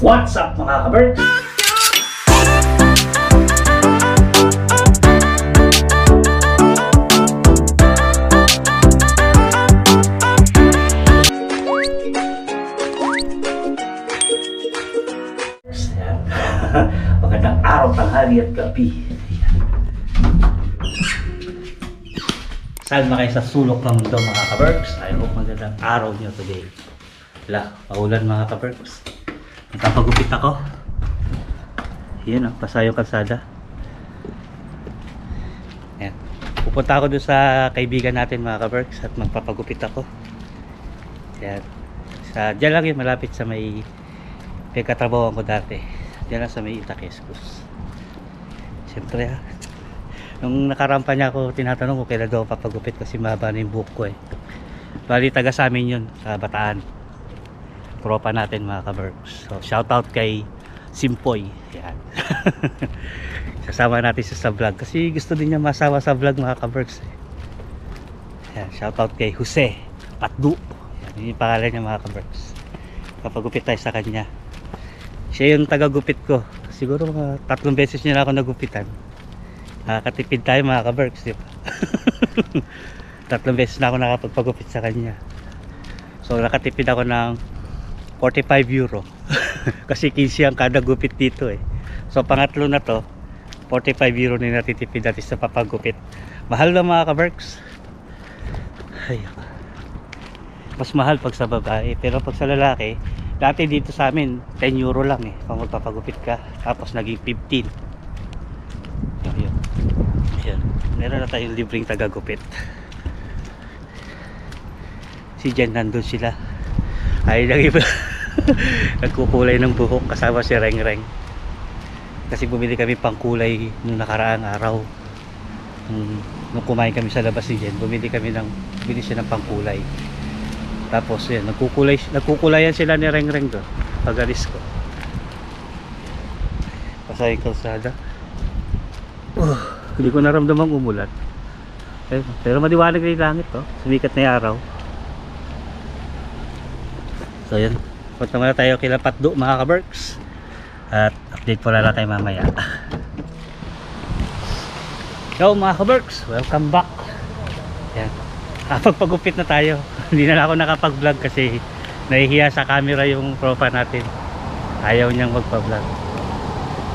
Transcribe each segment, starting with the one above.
What's up mga kabert? Magandang araw, tanghali at gabi. Saan na kayo sa sulok ng mundo mga kaberks? I hope magandang araw nyo today. Wala, paulan mga kaberks. Nagpapagupit ako. Yan, basa yung kalsada. Yan. Pupunta ako doon sa kaibigan natin mga kaberks at magpapagupit ako. Yan. Diyan lang yun, malapit sa may pagkatrabahoan ko dati. Diyan lang sa may Itaquescos. Siyempre nung nakarampa niya ako, tinatanong ko kailan daw papagupit kasi mahaba na yung buhok ko eh. Bali taga sa amin yun, sa Bataan. Tropa natin mga kaberks. So shout out kay Simpoy. Yan. Sasama natin sa vlog kasi gusto din niya masawa sa vlog mga kaberks eh. Yan, shout out kay Jose Patdu. Yan, yun yung pangalan niya mga kaberks. Papagupit tayo sa kanya. Siya yung tagagupit ko. Siguro mga 3 beses niya na ako nagupitan. Nakakatipid tayo mga kaberks, di ba? 3 beses na ako nakapagpagupit sa kanya. So nakatipid ako ng 45 euro. Kasi 15 ang kada gupit dito eh. So pangatlo na to, 45 euro na natitipid natin sa papagupit. Mahal na mga kaberks. Ay, mas mahal pag sa babae. Pero pag sa lalaki, dati dito sa amin 10 euro lang eh pag magpapagupit ka. Tapos naging 15. Ayan. Meron na tayong libreng tagagupit. Si Jen nandun sila. Ay lang iba. Nagkukulay ng buhok kasama si Reng Reng. Kasi bumili kami pang kulay nung nakaraang araw. Nung kumain kami sa labas ni Jen, bumili siya ng pangkulay. Tapos yan, nagkukulayan sila ni Reng Reng doon. Pag-alis ko. Pasayang kalsada. Hindi ko naramdamang umulan. Pero madiwanag na yung langit to. Sumikat na yung araw. So yan. Punta muna tayo kila Patdu mga kaberks. At update po na tayo mamaya. So mga kaberks, welcome back. Yan. Pagpagupit na tayo. Hindi na ako nakapag-vlog kasi nahihiya sa camera yung tropa natin. Ayaw niyang magpa-vlog.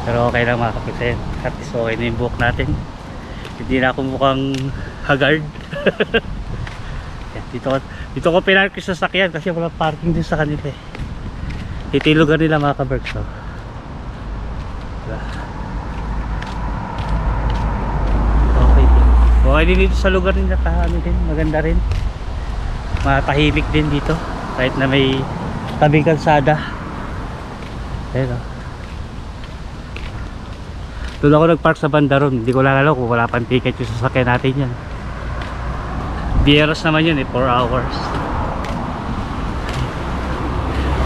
Pero okay lang mga kaberks. At least okay na yung buhok natin. Hindi na ako mukhang haggard. Dito ko pinark sa sasakyan kasi wala parking din sa kanila eh. Ito yung lugar nila mga kaberks. Okay din dito sa lugar nila. Maganda rin. Matahimik din dito kahit na may tabing kalsada. Ayun o. Doon ako nagpark sa banda ron. Hindi ko lang alam kung wala pang ticket yung sasakyan natin yan. Bieros naman yun eh, 4 hours.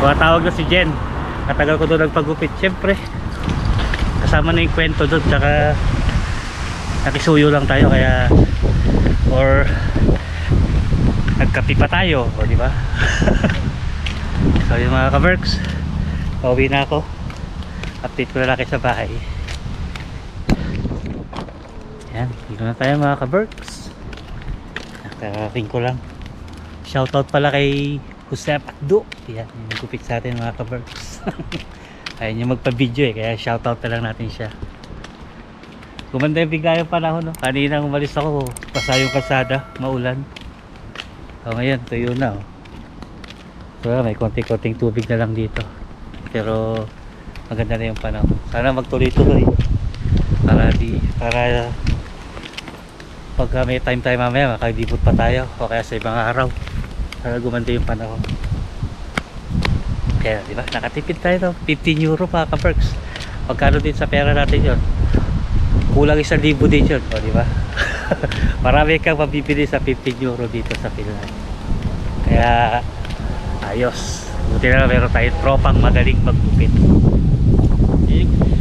Tawag na si Jen. Katagal ko doon nagpagupit. Siyempre kasama na yung kwento doon. Tsaka nakisuyo lang tayo kaya or nagkapi pa tayo o diba. So yung mga kaberks, pauwi na ako. Update ko na lang kayo sa bahay. Yan, dito na tayo mga kaberks. Nakarating ko lang. Shoutout pala kay Jose Patdu. Yan, yung nagupit sa atin mga kaberks. Ayaw niya magpa-video eh, kaya shoutout na lang natin siya. Gumanda yung bigla yung panahon no? Kanina umalis ako, basa yung kalsada, maulan. So ngayon, tuyo na oh. So may konting-konting tubig na lang dito. Pero maganda na yung panahon. Sana magtuloy-tuloy. Para pagka may time mamaya, makadibot pa tayo o kaya sa ibang araw para gumanda yung panahon. Kaya diba, nakatipid tayo no? 15 euro mga kaberks. Pagkano din sa pera natin yun? Kulang 1,000 din yun o diba? Marami kang mabibili sa 15 euro dito sa Finland. Kaya ayos. Buti na meron tayong tropang magaling maggupit.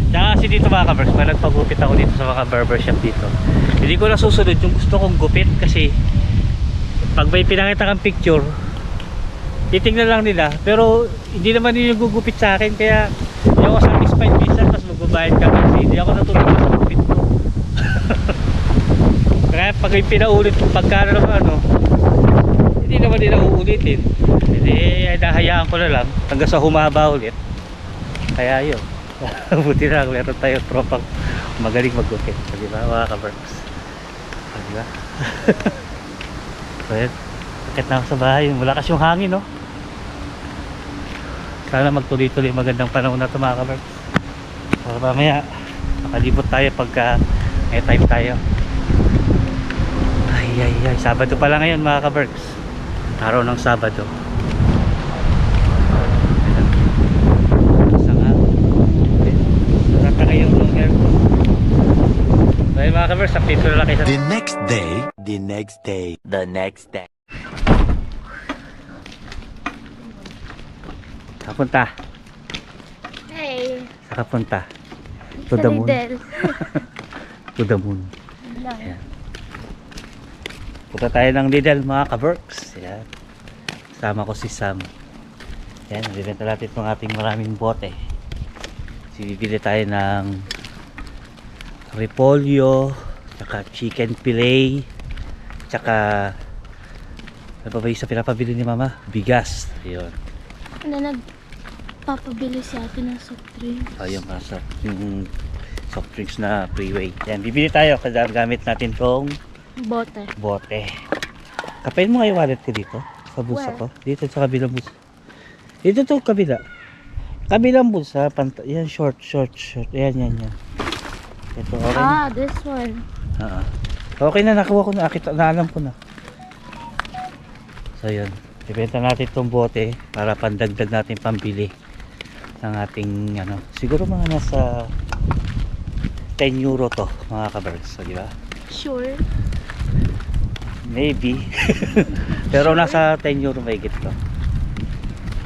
Tsaka kasi dito mga kaberks, pag nagpagupit ako dito sa mga barbershop dito, hindi ko na susunod yung gusto kong gupit kasi pag may pinakita kang picture titingnan lang nila pero hindi naman yun yung gugupit sa akin kaya Hindi ako satisfied minsan, mas magbabayad ka kasi hindi ako natutuwa sa gupit ko. Kaya pag pinaulit pagkano naman ano, hindi naman nila uulitin. Hindi, nahayaan ko na lang hanggang sa humaba ulit. Kaya yun. Buti na meron tayo tropang magaling maggupit. Di ba mga ka-Berks? Di ba? So yun, akit na ako sa bahay. Malakas yung hangin, no? Sana magtuloy-tuloy magandang panahon na ito mga ka-Berks. Para mamaya makalibot tayo pagka may time tayo. Ay, Sabado pala ngayon mga ka-Berks. Araw ng Sabado. Ngayon long hair ko. So yun mga ka-Berks, update ko na lang kayo sa The next day, the next day, the next day. Kapunta. Hey. Sa kapunta. To the moon. Lidl. To the moon. Ayan. Punta tayo ng Lidl mga ka-Berks. Ayan. Sama ko si Sam. Ayan, nabibenta natin itong ating maraming bote. Bibili tayo ng repolyo, tsaka chicken fillet, tsaka ano pa ba yung sa pinapabili ni mama? Bigas. Ayun. Ano nagpapabili si ate ng soft drinks? Ayun, yung soft drinks na freeway. Yan, bibili tayo kasi gamit natin tong Bote. bote. Kapain mo nga yung wallet ko dito sa bulsa ko. Dito sa kabilang bulsa. Dito to kabila. Kabilang bulsa, yan short. Yan. Ito, okay na. This one. Okay na, nakuha ko na. Alam ko na. So yun, ibenta natin itong bote para pandagdag natin pambili ng ating ano, siguro mga nasa 10 euro to mga ka-Berks, so, di ba? Sure. Maybe. Pero nasa 10 euro mahigit to.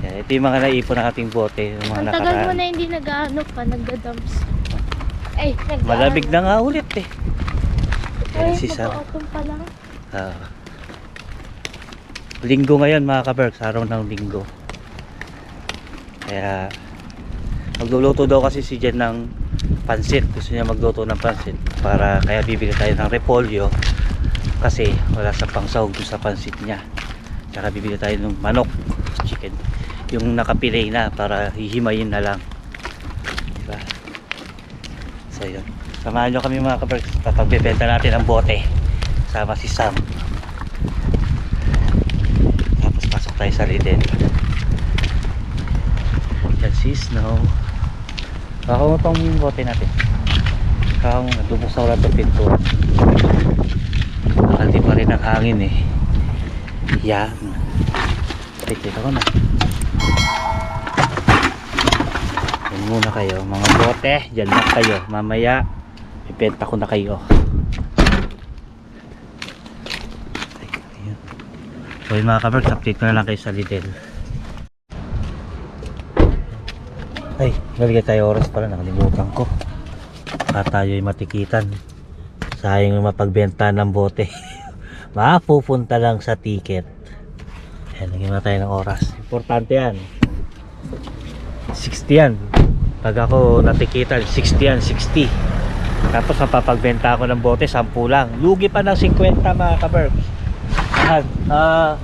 Yan, ito yung mga naipon ng ating bote, yung mga Ang tagal mo na hindi nag-ano pa, nagda-dumps. Ay, malamig na nga ulit eh. Yan Ay, si Sam. mag-open pa lang. Linggo ngayon mga ka-Berks, araw ng linggo. Kaya magluluto daw kasi si Jen ng pansit. Gusto niya magluto ng pansit para kaya bibili tayo ng repolyo kasi wala sa pangsahog sa pansit niya. Tsaka bibili tayo ng manok, chicken, yung nakapilay na para hihimayin na lang. Diba? So yun, samahan nyo kami mga ka-Berks, pagbebenta natin ang bote sama si Sam. Tapos pasok tayo sa Lidl. Yan si Snow. Kakangutong yung bote natin. Nagdubos na wala itong pinto. Nakaldi pa rin ang hangin eh. Yan. Kita ko na. Yan muna kayo mga bote. Diyan na kayo. Mamaya ipenta ko na kayo. Ayun. So yung mga ka-Berks, update ko na lang kayo sa Lidl. Ay, naligay tayo oras pala, nakalimutan ko. Tayo ay matikitan. Sayang yung mapagbenta ng bote. Mapupunta lang sa ticket. Ayan, lagyan na tayo ng oras. Importante yan. 60 yan. Pag ako natikitan, 60 yan, 60. Tapos mapapagbenta ako ng bote, 10 lang. Lugi pa ng 50 mga ka-Berks.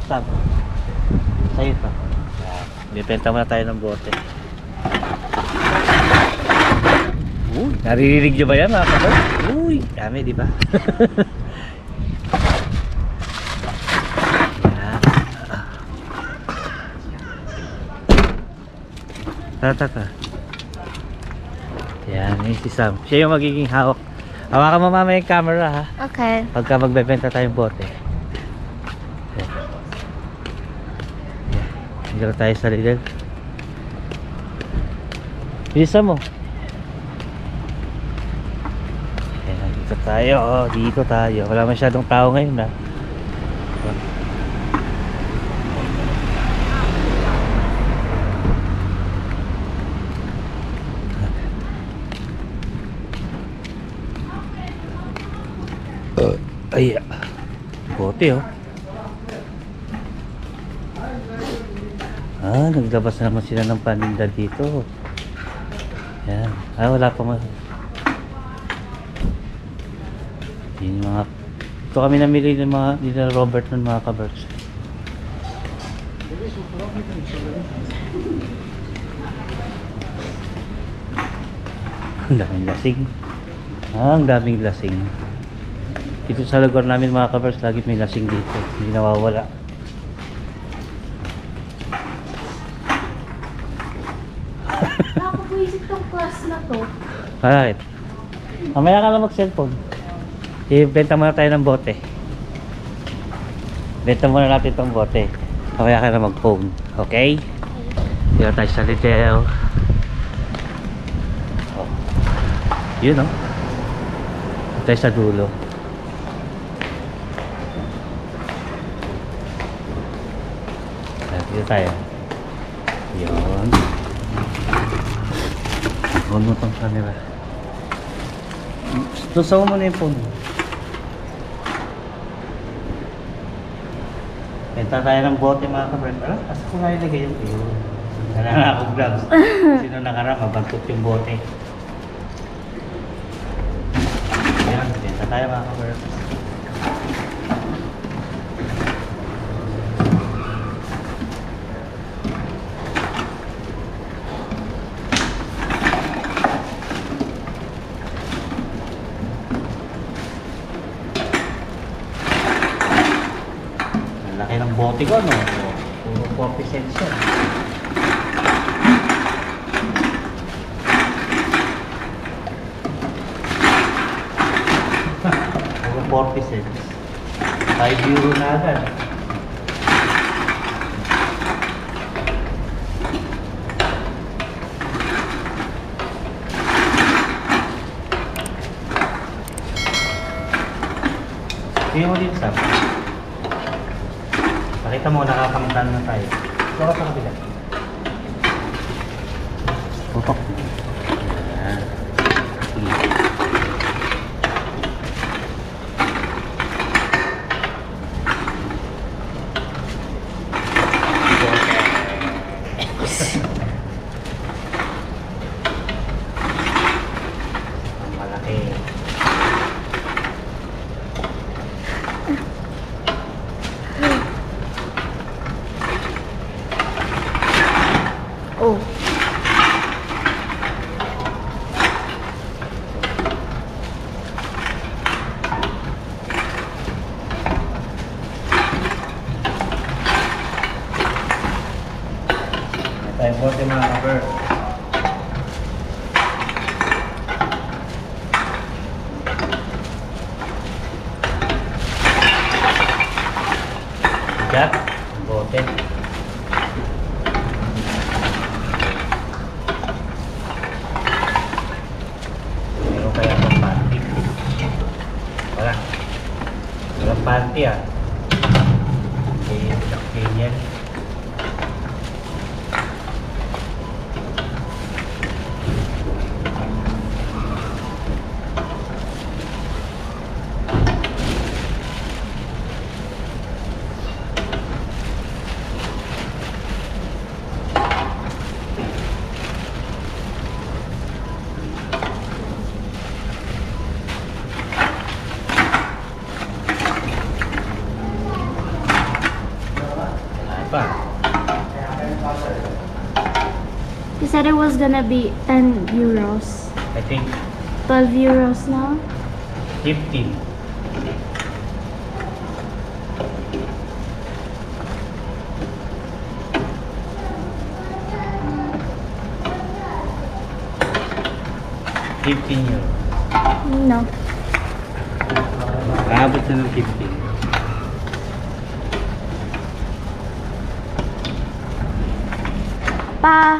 Sam. Sa'yo ito. Bibenta muna tayo ng bote. Uy, naririnig nyo ba yan mga ka-Berks? Uy, dami diba? Tata. Yan, yun si Sam. Siya yung magiging hawak. Hawakan mo mamaya yung camera ha. Okay. Pagka magbebenta tayong bote. Dito tayo sa Lidl. Bisa mo. Ayan, dito tayo. Oh, dito tayo. Wala masyadong tao ngayon ha. Ay, bote oh. Naglabas na naman sila ng paninda dito. Yan. Wala pa mo. Yun yung mga... Ito kami namili ng mga... Dito na Robert ng mga kaberks. Ang daming lasing. Ang daming lasing. Dito sa lugar namin mga kaberks, lagi may lasing dito. Hindi nawawala. Nakapag-isip tong class na to. Bakit? Mamaya ka lang mag-cellphone. Ibenta muna tayo ng bote. Benta muna natin itong bote. Mamaya ka na mag-phone. Okay? Dito tayo sa Lidl. Oh. Yun oh. Dito tayo sa dulo. Dito tayo. Yun. Huwag mo itong camera. Tusaw mo na yung phone. Benta tayo ng bote mga kabrand. Asa ko nga ilagay yung yun. Wala na akong gloves. Sino nakarama, bantot yung bote. Ayan, benta tayo mga kabrand. Laki ng bote ko, no? Puro 40 cents yan. Puro 40 cents. 5 euro na agad. Tingnan mo din, Sam. Pakita mo, nakakamtan na tayo. Ito ka sa kabila. Putok. Ayan. Ang malaki. Oh. Tayo bote mga kaber. Jack, bote. Meron kaya ng panty. Wala. Walang panty ah. Okay, Jack Daniel. Pa. You said it was gonna be 10 euros. I think 12 euros now? 15. €15. No. Aabot na ng 15. Pa!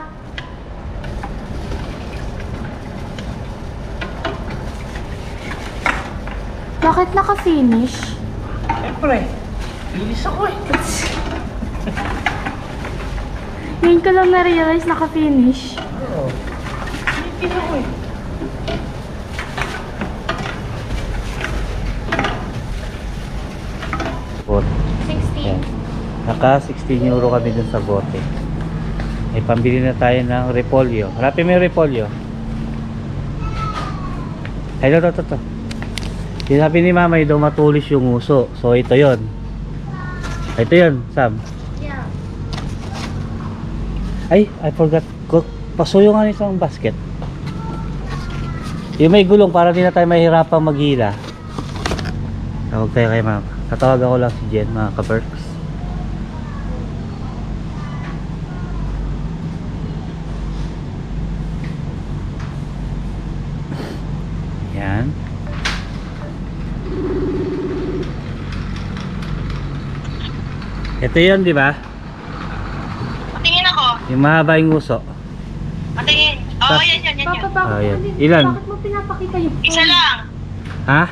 Bakit naka-finish? Siyempre, bilis ako eh. Ngayon ko lang na-realize naka-finish. Oo. Bilis ako eh. Bote. 16. Yan. Naka 16 euro kami dun sa bote. May pambili na tayo ng repolyo. Harapin mo yung repolyo. Ay, ito. Sinabi ni mama daw matulis yung uso. So, ito yon. Ito yon, Sam. Yeah. Ay, I forgot. Pasuyo nga nito ang basket. Yung may gulong para di na tayo mahirapang maghila. Tawag tayo kay mama. Tatawag ako lang si Jen, mga ka-Berks. Yan. Ito yun, di ba? Patingin ako. Yung mahaba yung uso. Patingin. Oo, yan. Papa, bakit Ah, yan. mo- Ilan? Bakit mo pinapakita yung phone? Isa lang. Ha?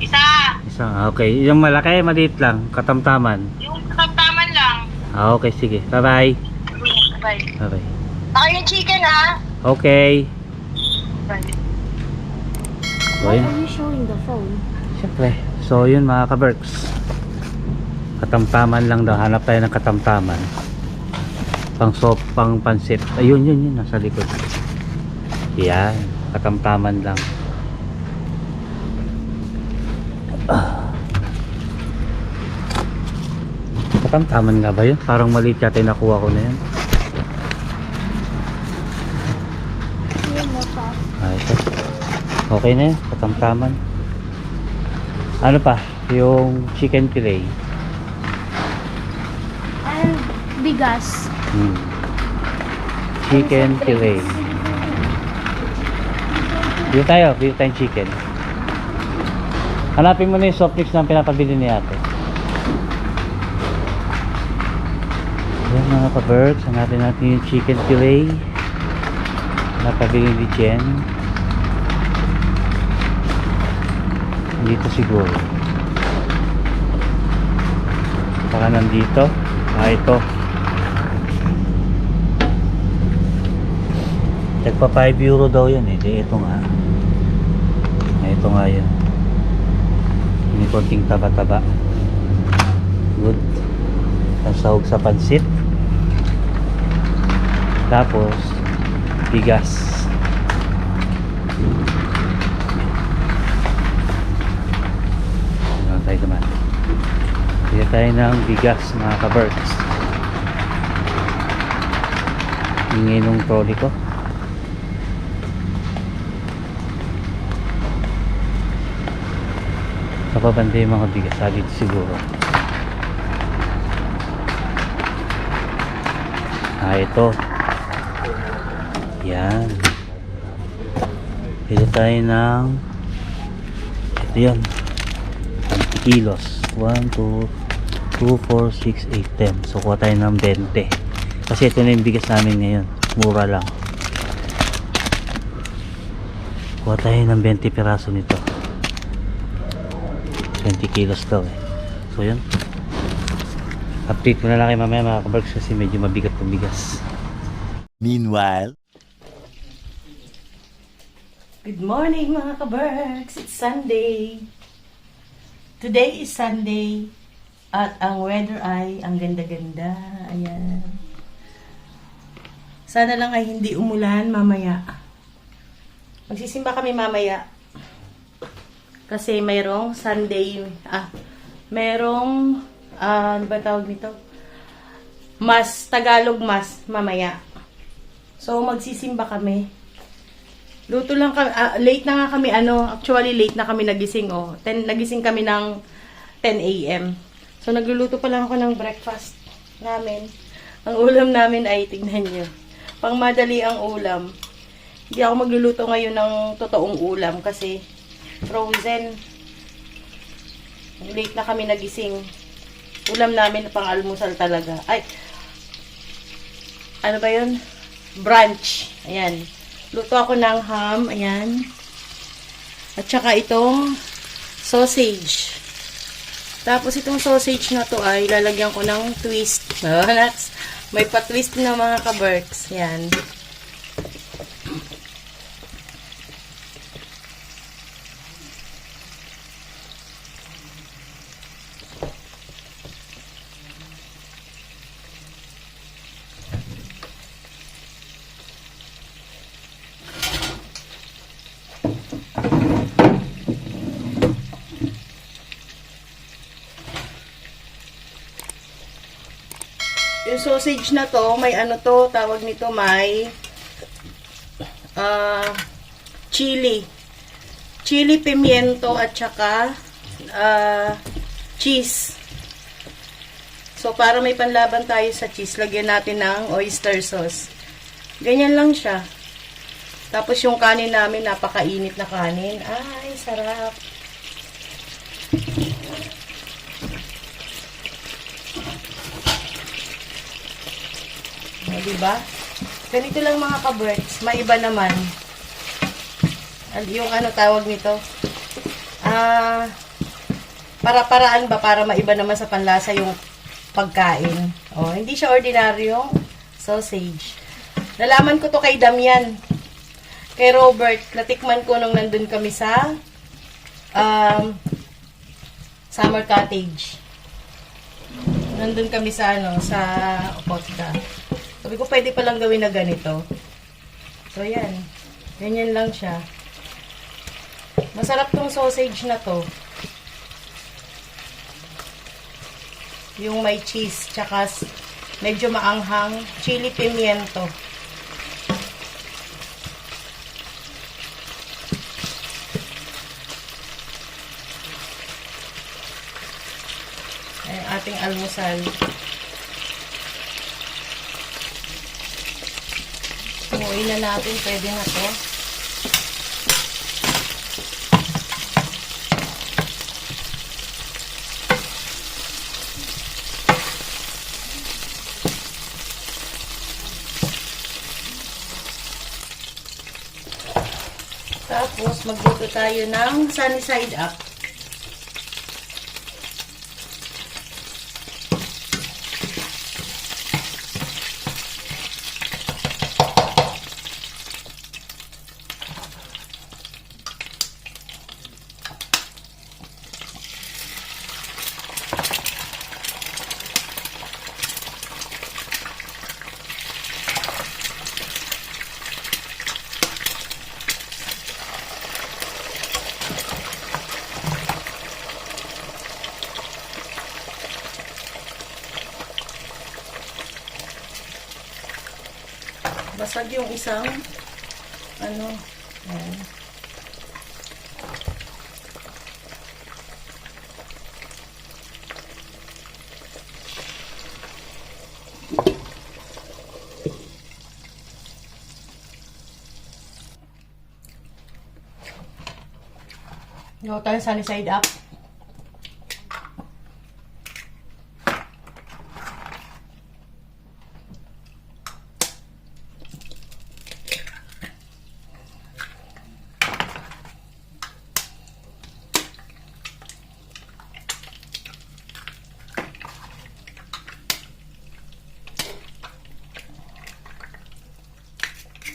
Isa. Isang, okay. Yung malaki, maliit lang. Katamtaman. Yung katamtaman lang. Okay, sige. Bye-bye. Bye. Bye-bye. Saka yung chicken, ha? Okay. Bye. So, Why yun. are you showing the phone? Siyempre. So, yun mga ka-Berks. Katamtaman lang daw. Hanap tayo ng katamtaman. Pang sop, pang pansit. Ayun, yun. Nasa likod. Yan. Katamtaman lang. Katamtaman nga ba yun? Parang maliit yata yung nakuha ko na yun. Yun mo pa. Ito. Okay na yun. Katamtaman. Ano pa? Yung chicken fillet. And bigas. Chicken fillet. Bili tayong chicken. Hanapin mo na yung soft drinks na pinapabili ni ate. Yan mga ka-Berks, hanapin natin yung chicken fillet napabili ni Jen. Dito siguro. Baka nandito. Ito. Tagpa 5 euro daw yan eh. Di ito nga. Ito nga yun. May konting taba-taba. Good. Ang sahog sa pansit. Tapos bigas. Ano tayo naman? Bili tayo ng bigas mga ka-Berks. Ingay nung trolley ko. Kapabanda yung mga bigas dito siguro. Ito. Yan. Pili tayo ng ito yan. 20 kilos. 1, 2, 2, 4, 6, 8, 10. So kuha tayo ng 20. Kasi ito na yung bigas namin ngayon. Mura lang. Kuha tayo ng 20 piraso nito. 20 kilos daw eh. So yun. Update ko na lang kay mamaya mga ka-Berks kasi medyo mabigat yung bigas. Meanwhile, Good morning mga ka-Berks! It's Sunday! Today is Sunday at ang weather ay ang ganda-ganda. Ayan. Sana lang ay hindi umulan mamaya. Magsisimba kami mamaya. Kasi mayroong Sunday, mayroong, ano ba tawag nito? Tagalog Mass mamaya. So magsisimba kami. Luto lang kami, late na nga kami, actually late na kami nagising, nagising kami ng 10 a.m. So nagluluto pa lang ako ng breakfast namin. Ang ulam namin ay, tignan nyo, pangmadali ang ulam. Hindi ako magluluto ngayon ng totoong ulam kasi frozen. Late na kami nagising. Ulam namin pang almusal talaga. Ay, ano ba yun? Brunch. Ayan. Luto ako ng ham, ayan. At saka itong sausage. Tapos itong sausage na to ay lalagyan ko ng twist. May pa-twist na mga ka-Berks. Ayan. sausage na to, may ano to, tawag nito, may chili. Chili, pimiento, at saka cheese. So, para may panlaban tayo sa cheese, lagyan natin ng oyster sauce. Ganyan lang siya. Tapos yung kanin namin, napakainit na kanin. Ay, sarap. Diba? Ganito lang mga ka-birds. Maiba naman. Yung ano tawag nito? Para-paraan ba para maiba naman sa panlasa yung pagkain. Oh, hindi siya ordinaryong sausage. Nalaman ko to kay Damian. Kay Robert. Natikman ko nung nandun kami sa summer cottage. Nandun kami sa sa Ocotka. Sabi ko, pwede palang gawin na ganito. So, yan. Ganyan lang siya. Masarap tong sausage na to. Yung may cheese, tsaka medyo maanghang, chili pimiento. Ayan, ating almusal. Umuwi na natin, pwede na to. Tapos, magluto tayo ng sunny side up. Basag yung isang ano, ayan. Gawa tayo sunny side up.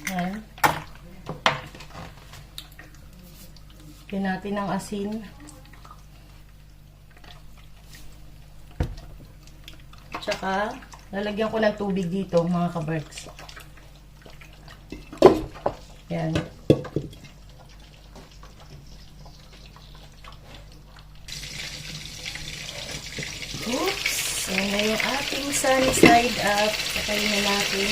Ayan. Lagyan natin ng asin. Tsaka, lalagyan ko ng tubig dito, mga ka-birds. Ayan. Oops! Ayan na yung ating sunny side up. Sakayin na natin.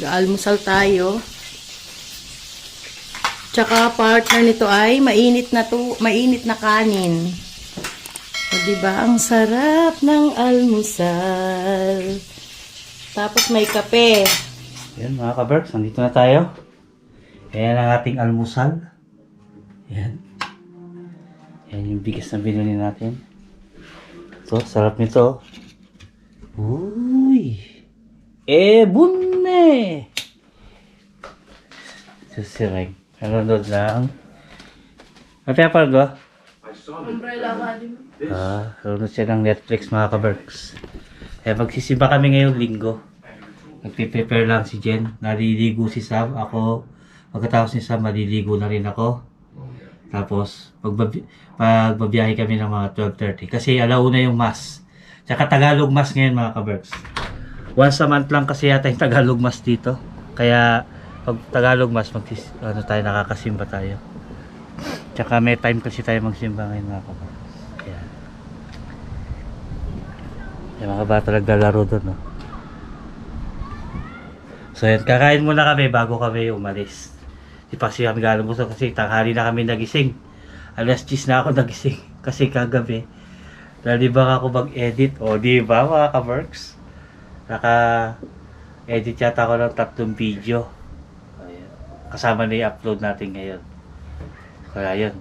Almusal tayo. Tsaka partner nito ay mainit na kanin. So, diba? Ang sarap ng almusal. Tapos may kape. Yan mga ka-Berks, nandito na tayo. Ayan ang ating almusal. Yan. Yan yung bigas na binili natin. So, sarap nito. Uy! Bunne! Susirek. Nanonood lang Ate Apalgo? Umbrella Academy. Runod siya ng Netflix mga ka-Berks. Magsisimba kami ngayong linggo. Nagpe-prepare lang si Jen. Naliligo si Sam. Ako, pagkatapos ni Sam, maliligo na rin ako. Tapos, pagbabiyahe kami ng mga 12:30. Kasi alauna yung mass. Tsaka Tagalog mass ngayon mga ka-Berks. Once a month lang kasi yata yung Tagalog mass dito. Kaya, pag Tagalog mass, nakakasimba tayo. Tsaka may time kasi tayo magsimba ngayon mga ka-Berks. Ayan. Yung mga bata naglalaro doon, no? So yan, kakain muna kami bago kami umalis. Di pa siya kami galabuso kasi tanghali na kami nagising. Alas 10 na ako nagising kasi kagabi. Nalibang ako mag-edit. O di ba mga ka-Berks? Naka-edit yata ako ng 3 video. Ayan. Kasama na i-upload natin ngayon. Kaya yun,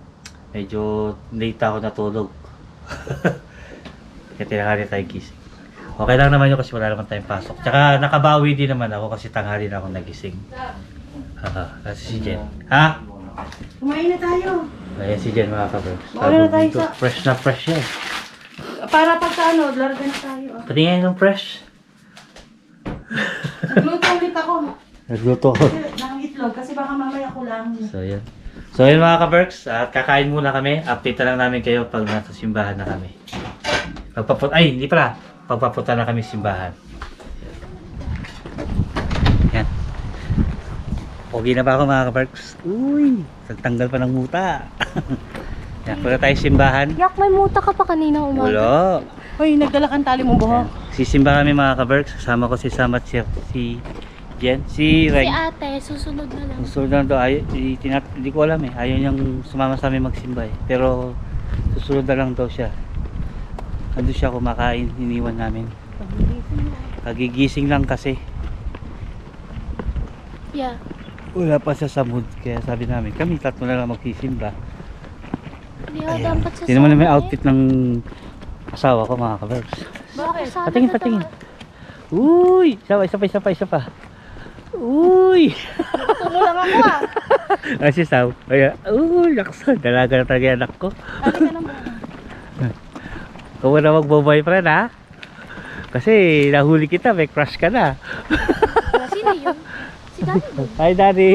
medyo late ako natulog. Kaya tinanghali tayo gising. Okay lang naman yun kasi wala naman tayong pasok. Tsaka nakabawi din naman ako kasi tanghali na ako nagising. Kasi si Jen. Ha? Kumain na tayo. Ayan si Jen mga ka-Berks. Wala na tayo sa... Fresh na fresh yan. Para pag sa ano, larga na tayo. Patingin ng fresh. Nagluto ulit ako. Nagluto ko. Ng itlog kasi baka mamaya kulang. So yan. So yun mga ka-Berks. At kakain muna kami. Update na lang namin kayo pag nasa simbahan na kami. Ay, hindi pala. Pagpapunta na kami simbahan. Yan. Pogi na ba ako mga ka-Berks? Uy! Nagtanggal pa ng muta. Yan, punta tayo simbahan. Yak, may muta ka pa kanina umaga. Wala. Hoy, nagdala kang tali mong buhok. Sisimba kami mga ka-Berks. Kasama ko si Sam at si Jen. Si Si Ray. ate, susunod na lang. Susunod na daw. Hindi ko alam eh. Ayaw niyang sumama sa amin magsimba eh. Pero susunod na lang daw siya. Ando siya kumakain, iniwan namin. Kagigising lang kasi. Yeah. Wala pa siya sa mood. Kaya sabi namin, kami tatlo na lang magsisimba. Hindi ako dapat sa Hindi naman na may outfit ng asawa ko mga ka-Berks. Bakit? Patingin. Uy! Isa pa. Uy! Tungo lang ako ah. Si Sam. Uy! Laksa. Dalaga na talaga yung anak ko. Tali ka naman. Kung na magbo-boyfriend ha? Kasi nahuli kita, may crush ka na. Sino yun? Si Daddy. Hi Daddy!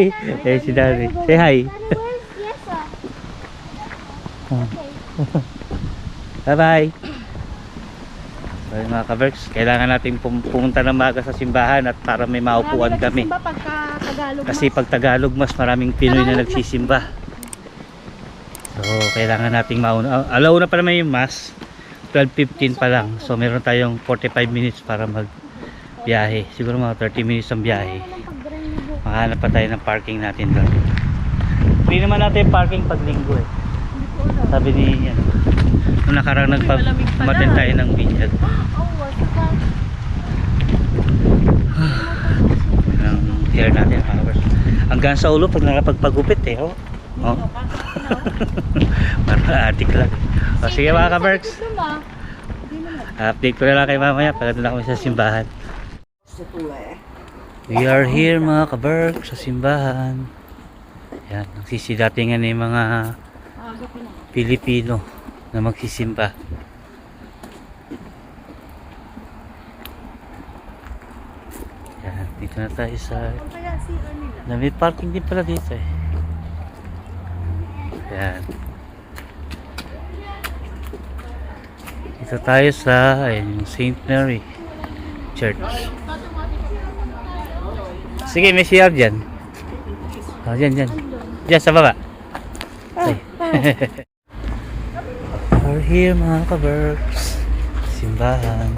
Si Daddy. Say hi! Daddy, where's Yesa? Okay. Bye-bye! So mga ka-Berks, kailangan natin pumunta ng maaga sa simbahan at para may maupuan kami. Kasi pag Tagalog mas maraming Pinoy na nagsisimba. So kailangan nating mauna. Alauna pa naman yung mass. 12:15 pa lang. So meron tayong 45 minutes para magbiyahe. Siguro mga 30 minutes ang biyahe. Makahanap pa tayo ng parking natin doon. Free naman natin yung parking pag linggo eh. Sabi ni yan. Nung nakarang nagpamaten tayo ng binyag. Ang hair natin. Hanggang sa ulo pag nakapagpagupit eh. Oh. Parang adik lang. O sige mga ka-Berks. Update ko na lang kayo mamaya pag doon na kami sa simbahan. We are here mga ka-Berks sa simbahan. Yan, nagsisidatingan ng mga Pilipino na magsisimba. Yan, dito na tayo sa... May parking din pala dito eh. Yan. Dito tayo sa St. Mary Church. Sige, may CR dyan. Oh, dyan. Dyan sa baba. We're here mga ka-Berks. Simbahan.